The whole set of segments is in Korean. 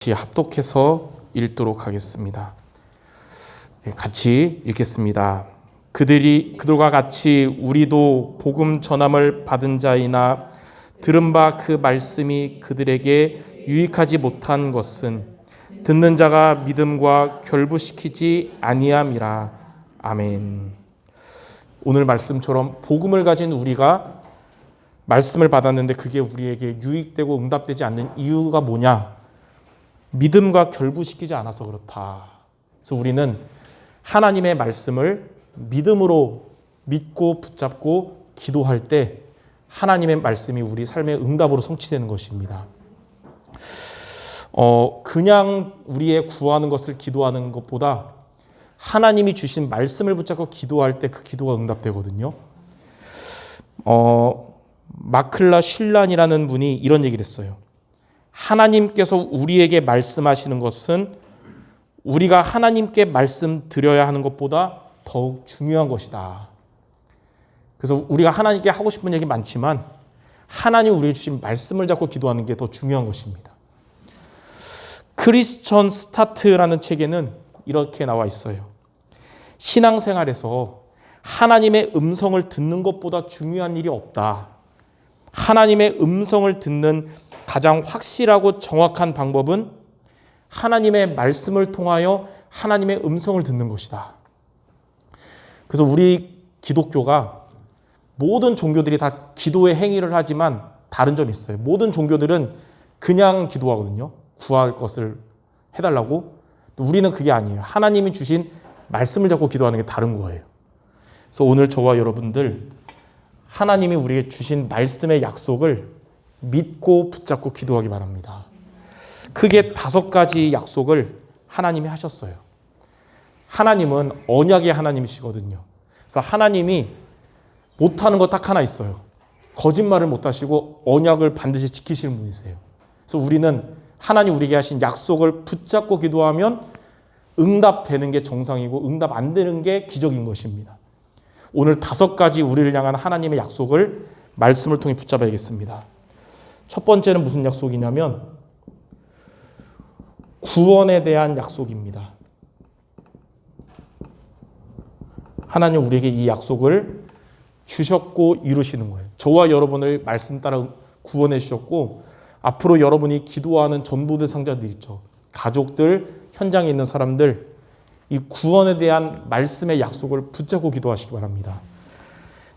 같이 합독해서 읽도록 하겠습니다. 같이 읽겠습니다. 그들과 같이 우리도 복음 전함을 받은 자이나 들은 바 그 말씀이 그들에게 유익하지 못한 것은 듣는 자가 믿음과 결부시키지 아니함이라. 아멘. 오늘 말씀처럼 복음을 가진 우리가 말씀을 받았는데 그게 우리에게 유익되고 응답되지 않는 이유가 뭐냐? 믿음과 결부시키지 않아서 그렇다. 그래서 우리는 하나님의 말씀을 믿음으로 믿고 붙잡고 기도할 때 하나님의 말씀이 우리 삶의 응답으로 성취되는 것입니다. 그냥 우리의 구하는 것을 기도하는 것보다 하나님이 주신 말씀을 붙잡고 기도할 때 그 기도가 응답되거든요. 마클라 쉴란이라는 분이 이런 얘기를 했어요. 하나님께서 우리에게 말씀하시는 것은 우리가 하나님께 말씀드려야 하는 것보다 더욱 중요한 것이다. 그래서 우리가 하나님께 하고 싶은 얘기 많지만 하나님 우리에게 주신 말씀을 잡고 기도하는 게 더 중요한 것입니다. 크리스천 스타트라는 책에는 이렇게 나와 있어요. 신앙생활에서 하나님의 음성을 듣는 것보다 중요한 일이 없다. 하나님의 음성을 듣는 가장 확실하고 정확한 방법은 하나님의 말씀을 통하여 하나님의 음성을 듣는 것이다. 그래서 우리 기독교가 모든 종교들이 다 기도의 행위를 하지만 다른 점이 있어요. 모든 종교들은 그냥 기도하거든요. 구할 것을 해달라고. 우리는 그게 아니에요. 하나님이 주신 말씀을 잡고 기도하는 게 다른 거예요. 그래서 오늘 저와 여러분들 하나님이 우리에게 주신 말씀의 약속을 믿고 붙잡고 기도하기 바랍니다. 크게 5가지 약속을 하나님이 하셨어요. 하나님은 언약의 하나님이시거든요. 그래서 하나님이 못하는 거 딱 하나 있어요. 거짓말을 못하시고 언약을 반드시 지키시는 분이세요. 그래서 우리는 하나님 우리에게 하신 약속을 붙잡고 기도하면 응답되는 게 정상이고 응답 안 되는 게 기적인 것입니다. 오늘 5가지 우리를 향한 하나님의 약속을 말씀을 통해 붙잡아야겠습니다. 첫 번째는 무슨 약속이냐면 구원에 대한 약속입니다. 하나님 우리에게 이 약속을 주셨고 이루시는 거예요. 저와 여러분을 말씀 따라 구원해 주셨고 앞으로 여러분이 기도하는 전도 대상자들 있죠. 가족들, 현장에 있는 사람들 이 구원에 대한 말씀의 약속을 붙잡고 기도하시기 바랍니다.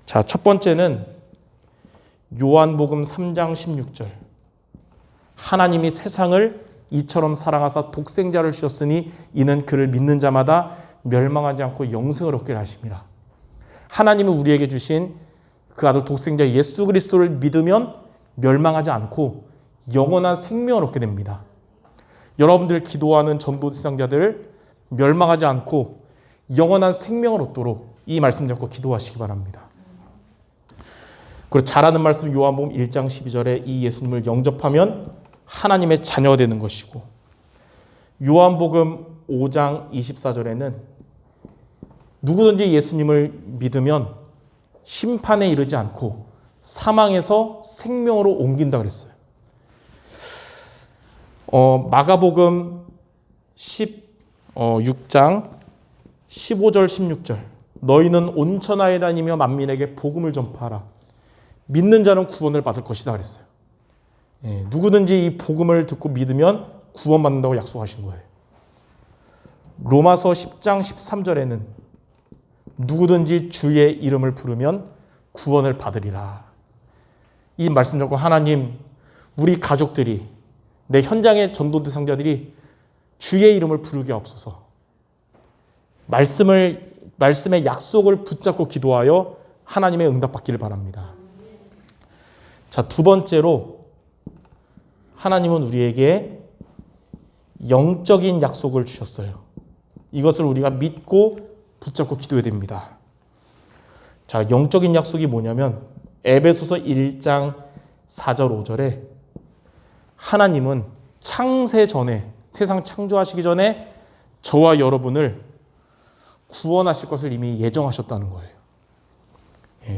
자, 첫 번째는 요한복음 3장 16절. 하나님이 세상을 이처럼 사랑하사 독생자를 주셨으니 이는 그를 믿는 자마다 멸망하지 않고 영생을 얻게 하심이라. 하나님은 우리에게 주신 그 아들 독생자 예수 그리스도를 믿으면 멸망하지 않고 영원한 생명을 얻게 됩니다. 여러분들 기도하는 전도 대상자들 멸망하지 않고 영원한 생명을 얻도록 이 말씀 잡고 기도하시기 바랍니다. 그리고 잘하는 말씀 요한복음 1장 12절에 이 예수님을 영접하면 하나님의 자녀가 되는 것이고 요한복음 5장 24절에는 누구든지 예수님을 믿으면 심판에 이르지 않고 사망에서 생명으로 옮긴다 그랬어요. 마가복음 16장 15절 16절 너희는 온 천하에 다니며 만민에게 복음을 전파하라. 믿는 자는 구원을 받을 것이다 그랬어요. 누구든지 이 복음을 듣고 믿으면 구원받는다고 약속하신 거예요. 로마서 10장 13절에는 누구든지 주의 이름을 부르면 구원을 받으리라. 이 말씀 듣고 하나님 우리 가족들이 내 현장의 전도 대상자들이 주의 이름을 부르게 하옵소서. 말씀의 약속을 붙잡고 기도하여 하나님의 응답받기를 바랍니다. 자, 두 번째로 하나님은 우리에게 영적인 약속을 주셨어요. 이것을 우리가 믿고 붙잡고 기도해야 됩니다. 자, 영적인 약속이 뭐냐면 에베소서 1장 4절 5절에 하나님은 창세 전에 세상 창조하시기 전에 저와 여러분을 구원하실 것을 이미 예정하셨다는 거예요.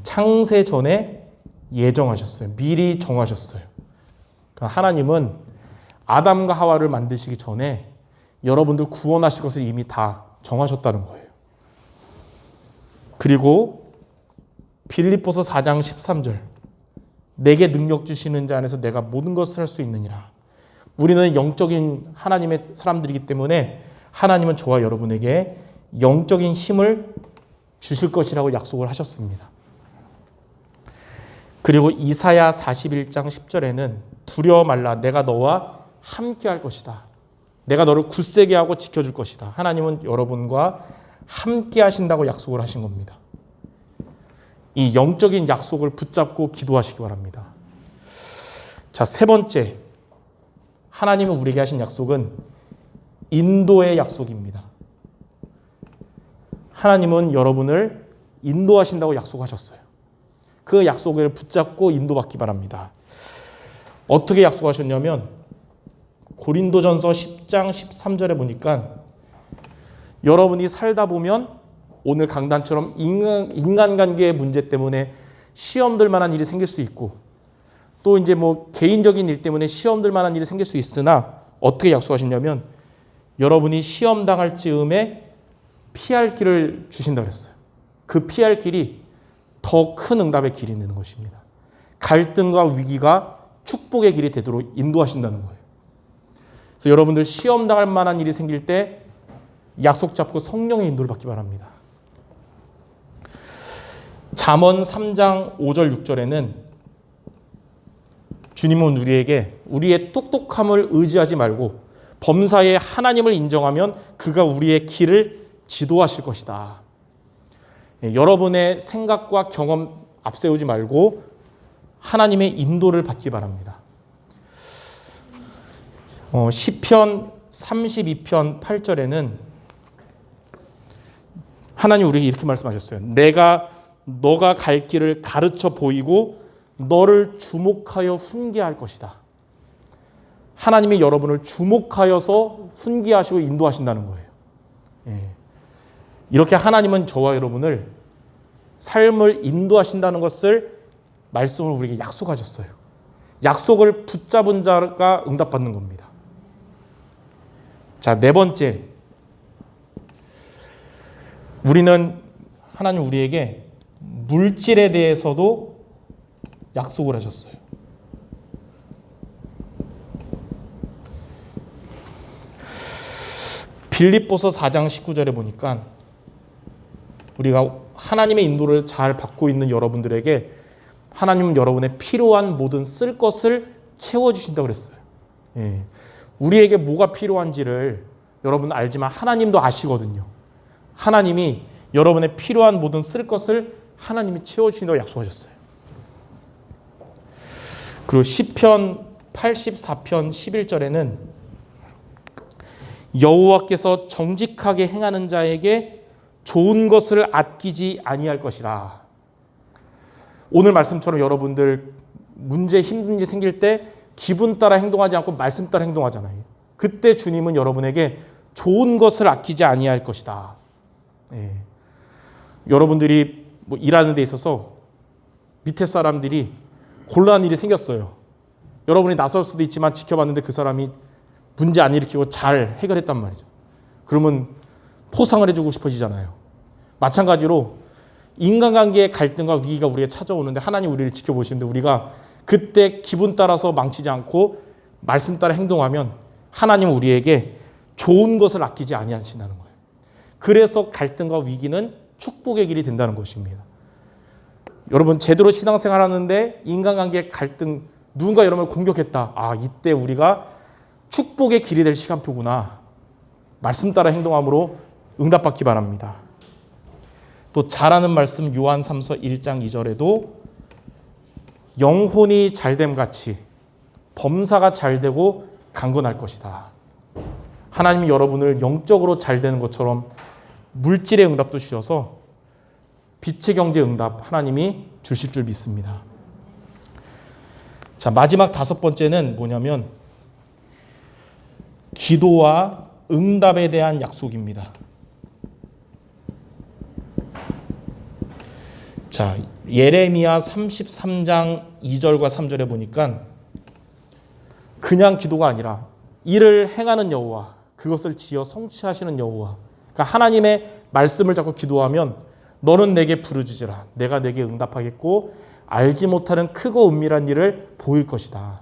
창세 전에 예정하셨어요. 미리 정하셨어요. 그러니까 하나님은 아담과 하와를 만드시기 전에 여러분들 구원하실 것을 이미 다 정하셨다는 거예요. 그리고 빌립보서 4장 13절, 내게 능력 주시는 자 안에서 내가 모든 것을 할 수 있느니라. 우리는 영적인 하나님의 사람들이기 때문에 하나님은 저와 여러분에게 영적인 힘을 주실 것이라고 약속을 하셨습니다. 그리고 이사야 41장 10절에는 두려워 말라, 내가 너와 함께 할 것이다. 내가 너를 굳세게 하고 지켜줄 것이다. 하나님은 여러분과 함께 하신다고 약속을 하신 겁니다. 이 영적인 약속을 붙잡고 기도하시기 바랍니다. 자, 세 번째, 하나님은 우리에게 하신 약속은 인도의 약속입니다. 하나님은 여러분을 인도하신다고 약속하셨어요. 그 약속을 붙잡고 인도받기 바랍니다. 어떻게 약속하셨냐면 고린도전서 10장 13절에 보니까 여러분이 살다 보면 오늘 강단처럼 인간관계의 문제 때문에 시험들 만한 일이 생길 수 있고 또 이제 뭐 개인적인 일 때문에 시험들 만한 일이 생길 수 있으나 어떻게 약속하셨냐면 여러분이 시험 당할 즈음에 피할 길을 주신다고 했어요. 그 피할 길이 더 큰 응답의 길이 있는 것입니다. 갈등과 위기가 축복의 길이 되도록 인도하신다는 거예요. 그래서 여러분들 시험 당할 만한 일이 생길 때 약속 잡고 성령의 인도를 받기 바랍니다. 잠언 3장 5절 6절에는 주님은 우리에게 우리의 똑똑함을 의지하지 말고 범사에 하나님을 인정하면 그가 우리의 길을 지도하실 것이다. 여러분의 생각과 경험 앞세우지 말고 하나님의 인도를 받기 바랍니다. 시편 32편 8절에는 하나님 우리에게 이렇게 말씀하셨어요. 너가 갈 길을 가르쳐 보이고 너를 주목하여 훈계할 것이다. 하나님이 여러분을 주목하여서 훈계하시고 인도하신다는 거예요. 이렇게 하나님은 저와 여러분을 삶을 인도하신다는 것을 말씀을 우리에게 약속하셨어요. 약속을 붙잡은 자가 응답받는 겁니다. 자, 네 번째, 우리는 하나님 우리에게 물질에 대해서도 약속을 하셨어요. 빌립보서 4장 19절에 보니까 우리가 하나님의 인도를 잘 받고 있는 여러분들에게 하나님은 여러분의 필요한 모든 쓸 것을 채워주신다고 그랬어요. 우리에게 뭐가 필요한지를 여러분 알지만 하나님도 아시거든요. 하나님이 여러분의 필요한 모든 쓸 것을 하나님이 채워주신다고 약속하셨어요. 그리고 시편 84편 11절에는 여호와께서 정직하게 행하는 자에게 좋은 것을 아끼지 아니할 것이라. 오늘 말씀처럼 여러분들 문제 힘든 일이 생길 때 기분 따라 행동하지 않고 말씀 따라 행동하잖아요. 그때 주님은 여러분에게 좋은 것을 아끼지 아니할 것이다. 여러분들이 뭐 일하는 데 있어서 밑에 사람들이 곤란한 일이 생겼어요. 여러분이 나설 수도 있지만 지켜봤는데 그 사람이 문제 안 일으키고 잘 해결했단 말이죠. 그러면 포상을 해주고 싶어지잖아요. 마찬가지로 인간관계의 갈등과 위기가 우리에게 찾아오는데 하나님 우리를 지켜보시는데 우리가 그때 기분 따라서 망치지 않고 말씀 따라 행동하면 하나님 우리에게 좋은 것을 아끼지 아니하신다는 거예요. 그래서 갈등과 위기는 축복의 길이 된다는 것입니다. 여러분 제대로 신앙생활 하는데 인간관계의 갈등, 누군가 여러분을 공격했다. 아, 이때 우리가 축복의 길이 될 시간표구나. 말씀 따라 행동함으로 응답받기 바랍니다. 또 잘하는 말씀 요한 3서 1장 2절에도 영혼이 잘됨 같이 범사가 잘되고 강건할 것이다. 하나님이 여러분을 영적으로 잘되는 것처럼 물질의 응답도 주셔서 빛의 경제 응답 하나님이 주실 줄 믿습니다. 자, 마지막 다섯 번째는 뭐냐면 기도와 응답에 대한 약속입니다. 자, 예레미야 33장 2절과 3절에 보니까 그냥 기도가 아니라 일을 행하는 여호와, 그것을 지어 성취하시는 여호와. 그러니까 하나님의 말씀을 잡고 기도하면 너는 내게 부르짖으라. 내가 내게 응답하겠고 알지 못하는 크고 은밀한 일을 보일 것이다.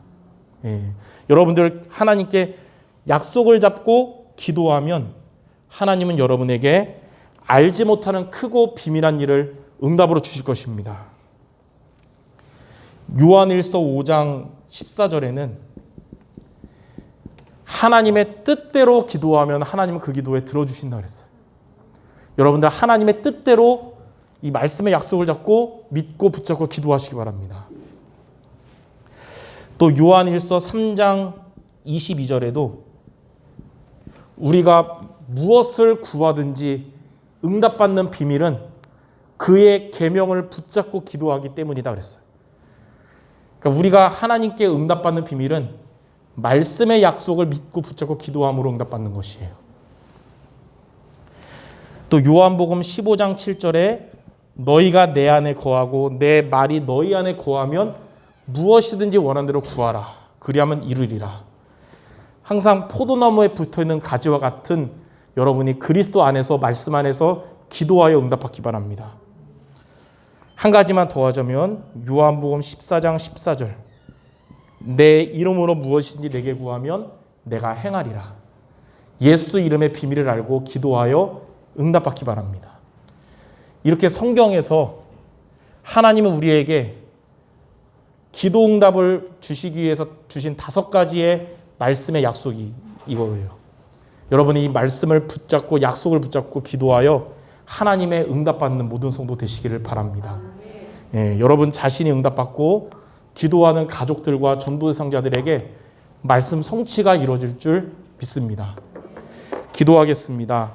예. 여러분들 하나님께 약속을 잡고 기도하면 하나님은 여러분에게 알지 못하는 크고 비밀한 일을 응답으로 주실 것입니다. 요한일서 5장 14절에는 하나님의 뜻대로 기도하면 하나님은 그 기도에 들어주신다고 그랬어요. 여러분들 하나님의 뜻대로 이 말씀의 약속을 잡고 믿고 붙잡고 기도하시기 바랍니다. 또 요한일서 3장 22절에도 우리가 무엇을 구하든지 응답받는 비밀은 그의 계명을 붙잡고 기도하기 때문이다 그랬어요. 그러니까 우리가 하나님께 응답받는 비밀은 말씀의 약속을 믿고 붙잡고 기도함으로 응답받는 것이에요. 또 요한복음 15장 7절에 너희가 내 안에 거하고 내 말이 너희 안에 거하면 무엇이든지 원하는 대로 구하라. 그리하면 이루리라. 항상 포도나무에 붙어있는 가지와 같은 여러분이 그리스도 안에서 말씀 안에서 기도하여 응답받기 바랍니다. 한 가지만 더 하자면 요한복음 14장 14절 내 이름으로 무엇인지 내게 구하면 내가 행하리라. 예수 이름의 비밀을 알고 기도하여 응답받기 바랍니다. 이렇게 성경에서 하나님은 우리에게 기도 응답을 주시기 위해서 주신 5가지의 말씀의 약속이 이거예요. 여러분이 이 말씀을 붙잡고 약속을 붙잡고 기도하여 하나님의 응답받는 모든 성도 되시기를 바랍니다. 예, 여러분 자신이 응답받고 기도하는 가족들과 전도 대상자들에게 말씀 성취가 이루어질 줄 믿습니다. 기도하겠습니다.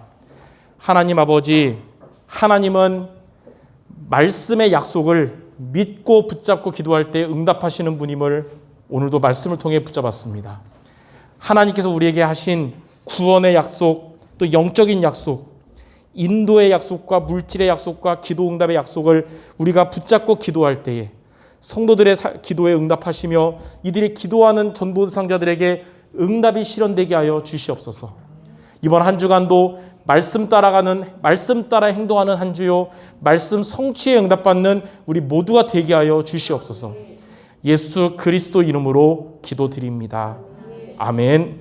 하나님 아버지, 하나님은 말씀의 약속을 믿고 붙잡고 기도할 때 응답하시는 분임을 오늘도 말씀을 통해 붙잡았습니다. 하나님께서 우리에게 하신 구원의 약속, 또 영적인 약속, 인도의 약속과 물질의 약속과 기도 응답의 약속을 우리가 붙잡고 기도할 때에 성도들의 기도에 응답하시며 이들이 기도하는 전도 대상자들에게 응답이 실현되게 하여 주시옵소서. 이번 한 주간도 말씀 따라 행동하는 한 주요 말씀 성취에 응답받는 우리 모두가 되게 하여 주시옵소서. 예수 그리스도 이름으로 기도드립니다. 아멘.